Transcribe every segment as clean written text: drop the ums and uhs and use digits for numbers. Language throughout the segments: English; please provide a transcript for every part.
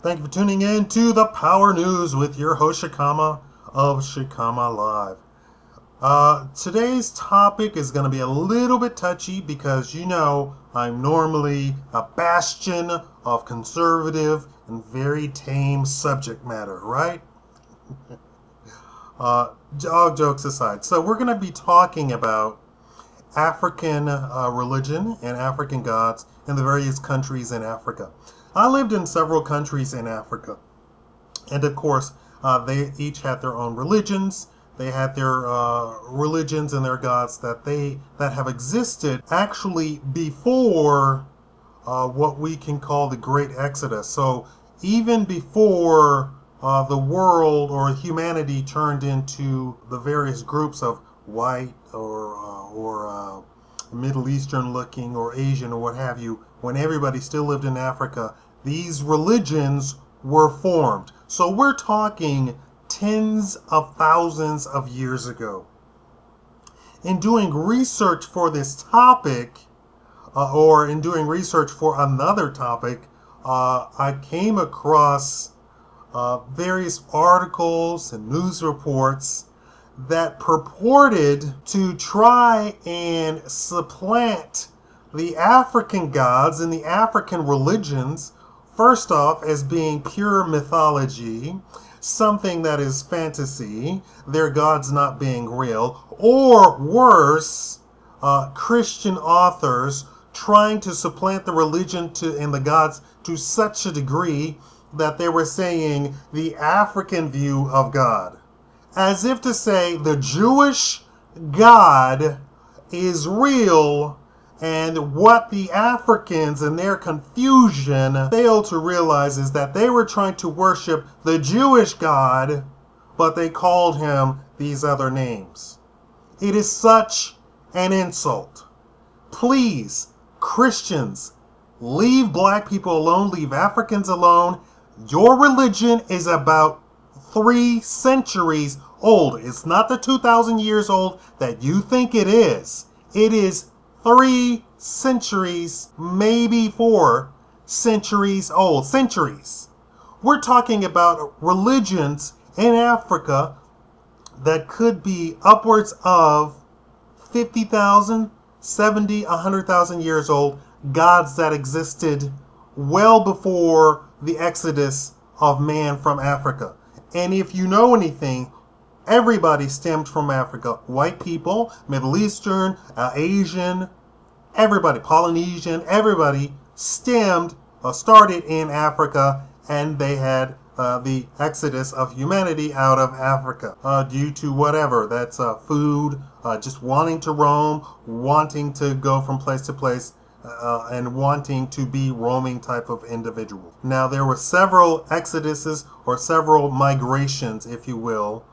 Thank you for tuning in to the Power News with your host Shakaama of Shakaama Live. Today's topic is going to be a little bit touchy because I'm normally a bastion of conservative and very tame subject matter, right? All jokes aside, so we're going to be talking about African religion and African gods in the various countries in Africa. I lived in several countries in Africa, and of course, they each had their own religions. They had their religions and their gods that have existed actually before what we can call the Great Exodus. So even before the world or humanity turned into the various groups of white or Middle Eastern looking or Asian or what have you, when everybody still lived in Africa, these religions were formed. So we're talking tens of thousands of years ago. In doing research for this topic, or in doing research for another topic, I came across various articles and news reports that purported to try and supplant the African gods and the African religions, first off, as being pure mythology, something that is fantasy, their gods not being real, or worse, Christian authors trying to supplant the religion and the gods to such a degree that they were saying the African view of God. As if to say the Jewish God is real, and what the Africans in their confusion failed to realize is that they were trying to worship the Jewish God, but they called him these other names. It is such an insult. Please, Christians, leave black people alone, leave Africans alone. Your religion is about 3 centuries old. It's not the 2,000 years old that you think it is. It is 3 centuries, maybe 4 centuries old. Centuries. We're talking about religions in Africa that could be upwards of 50,000, 70, 100,000 years old. Gods that existed well before the exodus of man from Africa. And if you know anything, everybody stemmed from Africa. White people, Middle Eastern, Asian, everybody, Polynesian, everybody started in Africa, and they had the exodus of humanity out of Africa due to whatever. That's food, just wanting to roam, wanting to go from place to place, and wanting to be roaming type of individual. Now, there were several exoduses or several migrations, if you will,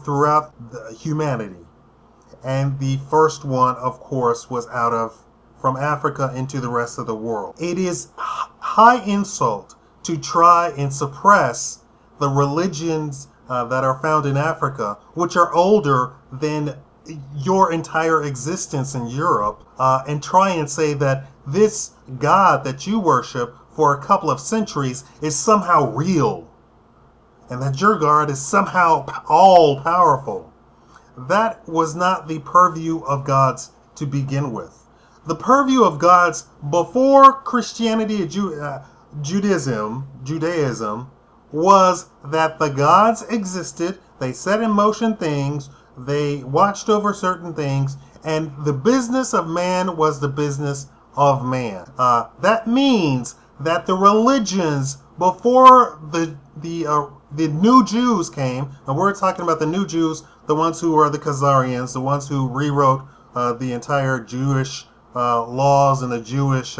throughout humanity. And the first one, of course, was from Africa into the rest of the world. It is high insult to try and suppress the religions that are found in Africa, which are older than your entire existence in Europe, and try and say that this God that you worship for a couple of centuries is somehow real, and that your God is somehow all-powerful. That was not the purview of gods to begin with. The purview of gods before Christianity and Judaism was that the gods existed, they set in motion things, they watched over certain things, and the business of man was the business of man. That means that the religions before the new Jews came, and we're talking about the new Jews, the ones who were the Khazarians, the ones who rewrote the entire Jewish laws and the Jewish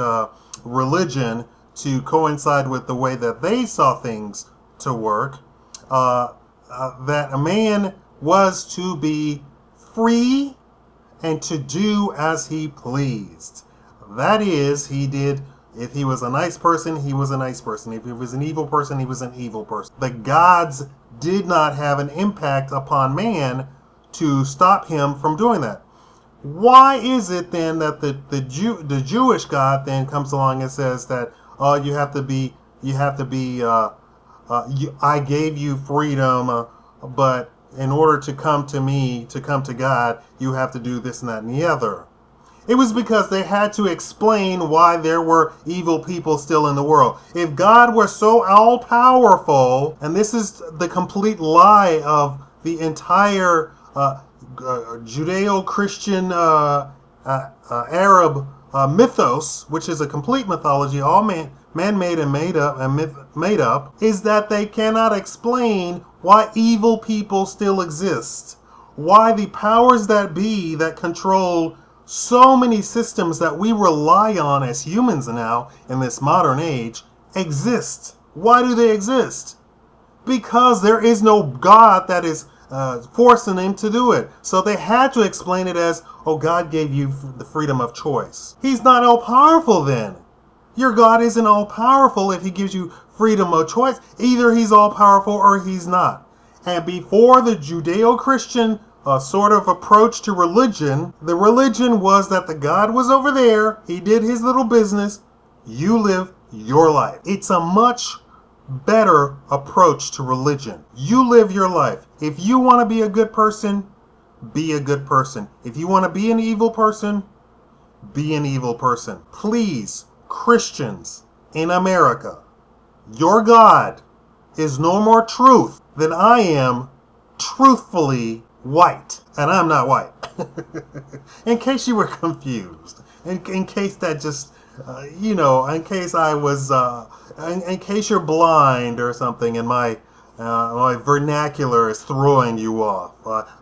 religion to coincide with the way that they saw things to work, that a man was to be free and to do as he pleased. That is, if he was a nice person, he was a nice person. If he was an evil person, he was an evil person. The gods did not have an impact upon man to stop him from doing that. Why is it then that the Jewish God then comes along and says that you have to be you have to be, I gave you freedom, but in order to come to me, to come to God, you have to do this and that and the other. It was because they had to explain why there were evil people still in the world. If God were so all-powerful, and this is the complete lie of the entire Judeo-Christian Arab mythos, which is a complete mythology, all man-made and made up, is that they cannot explain why evil people still exist, why the powers that be that control so many systems that we rely on as humans now in this modern age exist. Why do they exist? Because there is no God that is forcing them to do it. So they had to explain it as, oh, God gave you the freedom of choice. He's not all powerful then. Your God isn't all powerful if he gives you freedom of choice. Either he's all powerful or he's not. And before the Judeo-Christian sort of approach to religion, the religion was that the God was over there, he did his little business, you live your life. It's a much better approach to religion. You live your life. If you want to be a good person, be a good person. If you want to be an evil person, be an evil person. Please, Christians in America, your God is no more truth than I am truthfully white. And I'm not white. In case you were confused. In case that just, in case I was, in case you're blind or something and my vernacular is throwing you off.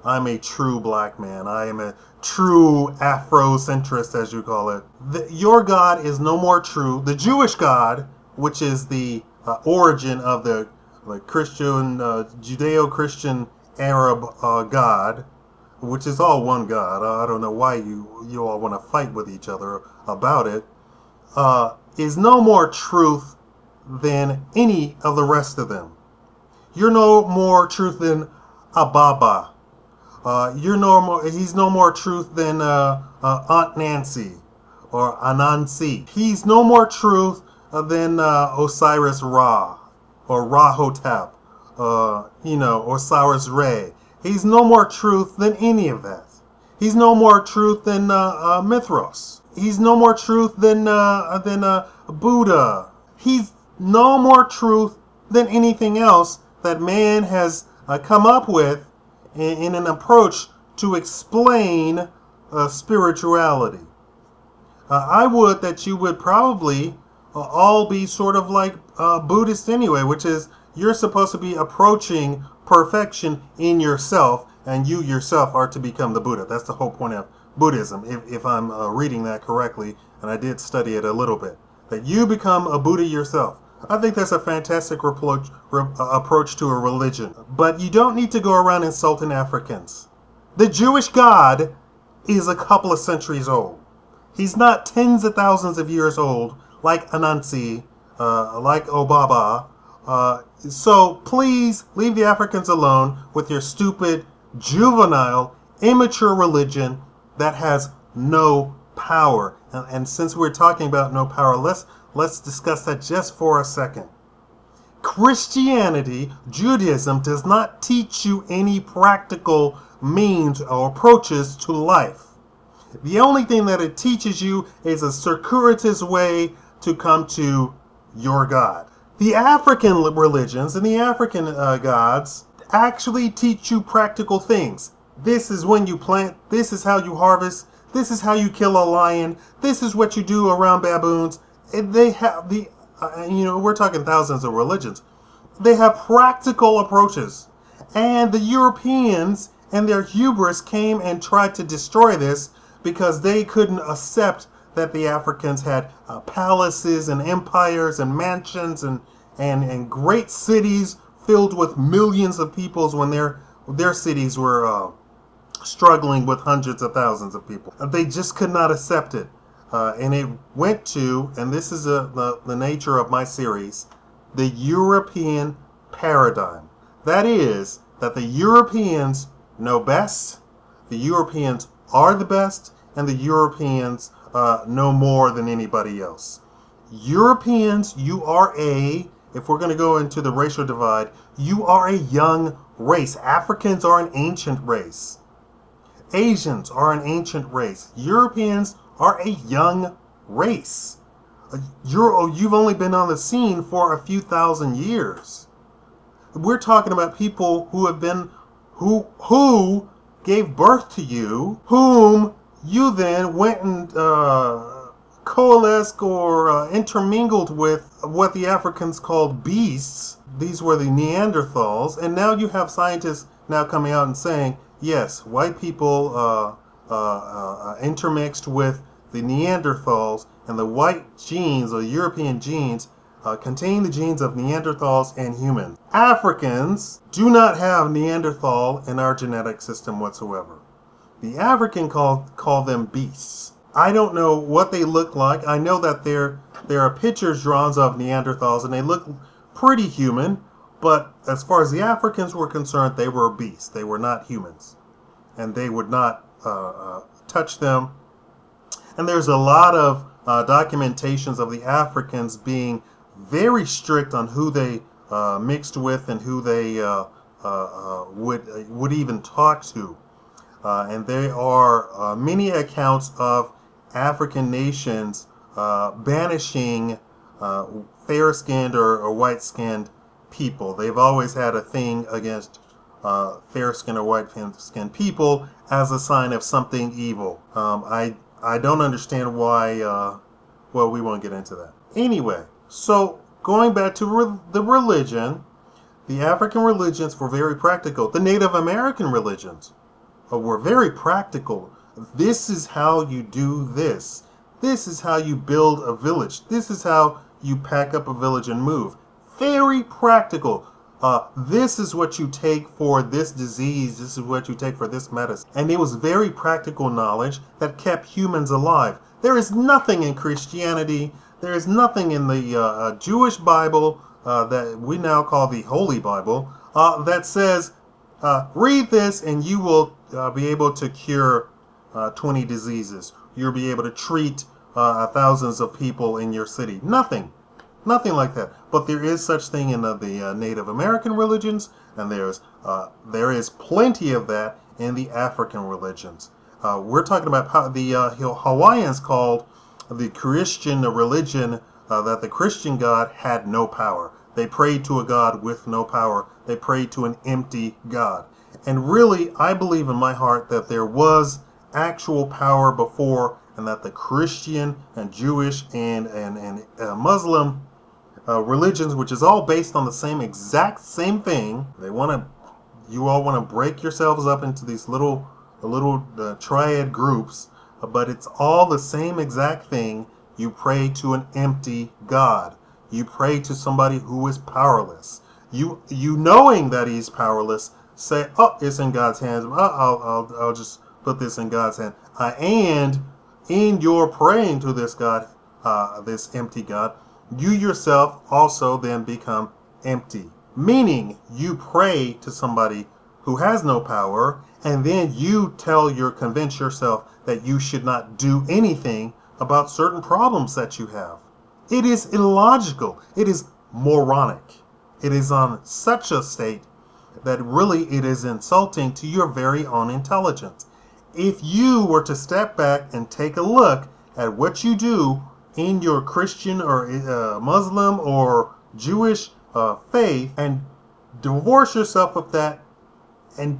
I'm a true black man. I am a true Afrocentrist, as you call it. Your God is no more true. The Jewish God, which is the origin of the Christian, Judeo-Christian Arab God, which is all one God. I don't know why you all want to fight with each other about it, is no more truth than any of the rest of them. You're no more truth than Ababa. He's no more truth than Aunt Nancy or Anansi. He's no more truth than Osiris Ra or Rahotep, Osiris Re. He's no more truth than any of that. He's no more truth than Mithras. He's no more truth than Buddha. He's no more truth than anything else that man has come up with in an approach to explain spirituality. I would that you would probably all be sort of like Buddhist anyway, which is you're supposed to be approaching perfection in yourself, and you yourself are to become the Buddha. That's the whole point of Buddhism, if I'm reading that correctly, and I did study it a little bit. That you become a Buddha yourself. I think that's a fantastic approach to a religion. But you don't need to go around insulting Africans. The Jewish God is a couple of centuries old. He's not tens of thousands of years old, like Anansi, like Obaba. So please leave the Africans alone with your stupid, juvenile, immature religion that has no power. And since we're talking about no power, let's discuss that just for a second. Christianity, Judaism, does not teach you any practical means or approaches to life. The only thing that it teaches you is a circuitous way to come to your God. The African religions and the African gods actually teach you practical things. This is when you plant, this is how you harvest, this is how you kill a lion, this is what you do around baboons. And they have we're talking thousands of religions. They have practical approaches. And the Europeans and their hubris came and tried to destroy this because they couldn't accept that the Africans had palaces and empires and mansions and great cities filled with millions of people when their cities were struggling with hundreds of thousands of people. They just could not accept it. And it went to, and this is the nature of my series, the European paradigm. That is, that the Europeans know best, the Europeans are the best, and the Europeans know more than anybody else. Europeans, if we're going to go into the racial divide, you are a young race. Africans are an ancient race. Asians are an ancient race. Europeans are a young race. You've only been on the scene for a few thousand years. We're talking about people who gave birth to you, whom you then went and coalesced or intermingled with what the Africans called beasts. These were the Neanderthals, and now you have scientists now coming out and saying, yes, white people intermixed with the Neanderthals, and the white genes or European genes contain the genes of Neanderthals and humans. Africans do not have Neanderthal in our genetic system whatsoever. The African call them beasts. I don't know what they look like. I know that there are pictures drawn of Neanderthals and they look pretty human, but as far as the Africans were concerned, they were beasts. They were not humans, and they would not touch them. And there's a lot of documentations of the Africans being very strict on who they mixed with and who they would even talk to. And there are many accounts of African nations banishing fair-skinned or white-skinned people. They've always had a thing against fair-skinned or white-skinned people as a sign of something evil. I don't understand why. Well, we won't get into that. Anyway, so going back to the religion, the African religions were very practical. The Native American religions were very practical. This is how you do this. This is how you build a village. This is how you pack up a village and move. Very practical. This is what you take for this disease. This is what you take for this medicine. And it was very practical knowledge that kept humans alive. There is nothing in Christianity, there is nothing in the Jewish Bible that we now call the Holy Bible that says, read this and you will be able to cure 20 diseases. You'll be able to treat thousands of people in your city. Nothing like that. But there is such thing in the Native American religions, and there is plenty of that in the African religions. We're talking about how the Hawaiians called the Christian religion that the Christian God had no power. They prayed to a God with no power. They prayed to an empty God. And really, I believe in my heart that there was actual power before, and that the Christian and Jewish and Muslim religions, which is all based on the exact same thing, you all want to break yourselves up into these little triad groups, but it's all the same exact thing. You pray to an empty God. You pray to somebody who is powerless. You knowing that he's powerless, say, oh, it's in God's hands. I'll just put this in God's hand. And in your praying to this God, this empty God, you yourself also then become empty. Meaning you pray to somebody who has no power, and then you convince yourself that you should not do anything about certain problems that you have. It is illogical. It is moronic. It is on such a state that really it is insulting to your very own intelligence. If you were to step back and take a look at what you do in your Christian or Muslim or Jewish faith and divorce yourself with that and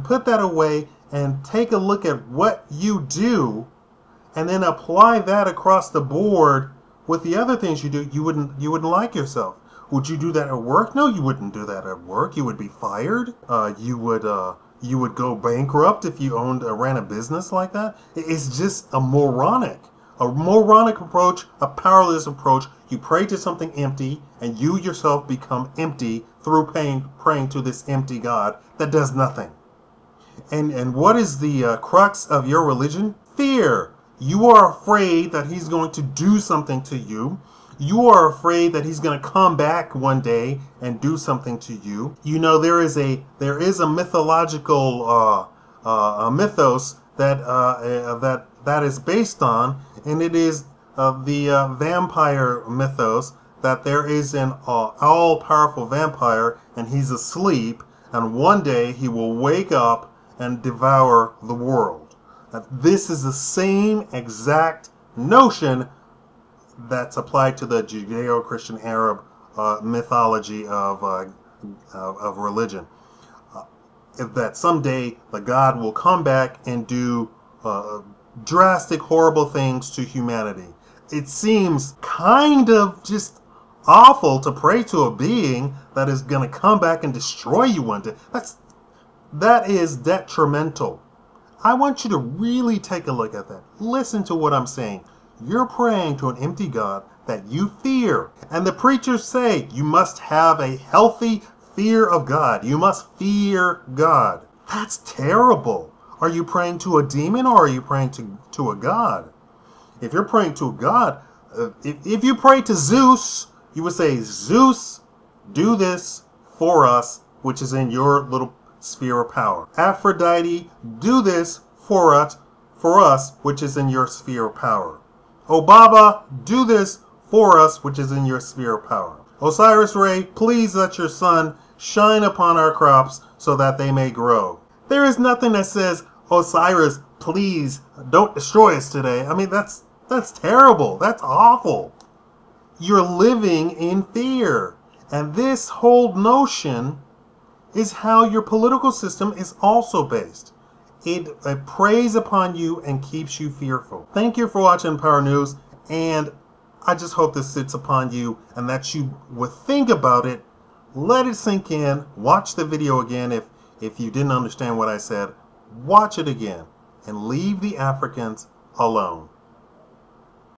put that away and take a look at what you do and then apply that across the board with the other things you do, you wouldn't like yourself. Would you do that at work? No, you wouldn't do that at work. You would be fired. You would go bankrupt if you ran a business like that. It's just a moronic approach, a powerless approach. You pray to something empty, and you yourself become empty through praying to this empty God that does nothing. And what is the crux of your religion? Fear. You are afraid that he's going to do something to you. You are afraid that he's going to come back one day and do something to you. You know, there is a mythological mythos that is based on, and it is the vampire mythos, that there is an all-powerful vampire and he's asleep, and one day he will wake up and devour the world. This is the same exact notion that's applied to the Judeo-Christian Arab mythology of religion. That someday the God will come back and do drastic, horrible things to humanity. It seems kind of just awful to pray to a being that is going to come back and destroy you one day. That is detrimental. I want you to really take a look at that. Listen to what I'm saying. You're praying to an empty God that you fear. And the preachers say you must have a healthy fear of God. You must fear God. That's terrible. Are you praying to a demon or are you praying to a God? If you're praying to a God, if you pray to Zeus, you would say, Zeus, do this for us, which is in your little sphere of power. Aphrodite, do this for us, which is in your sphere of power. Oh Baba, do this for us, which is in your sphere of power. Osiris Ray, please let your sun shine upon our crops so that they may grow. There is nothing that says, Osiris, please don't destroy us today. I mean, that's terrible. That's awful. You're living in fear. And this whole notion is how your political system is also based. It preys upon you and keeps you fearful. Thank you for watching Power News, and I just hope this sits upon you and that you would think about it, let it sink in, watch the video again if you didn't understand what I said, watch it again, and leave the Africans alone.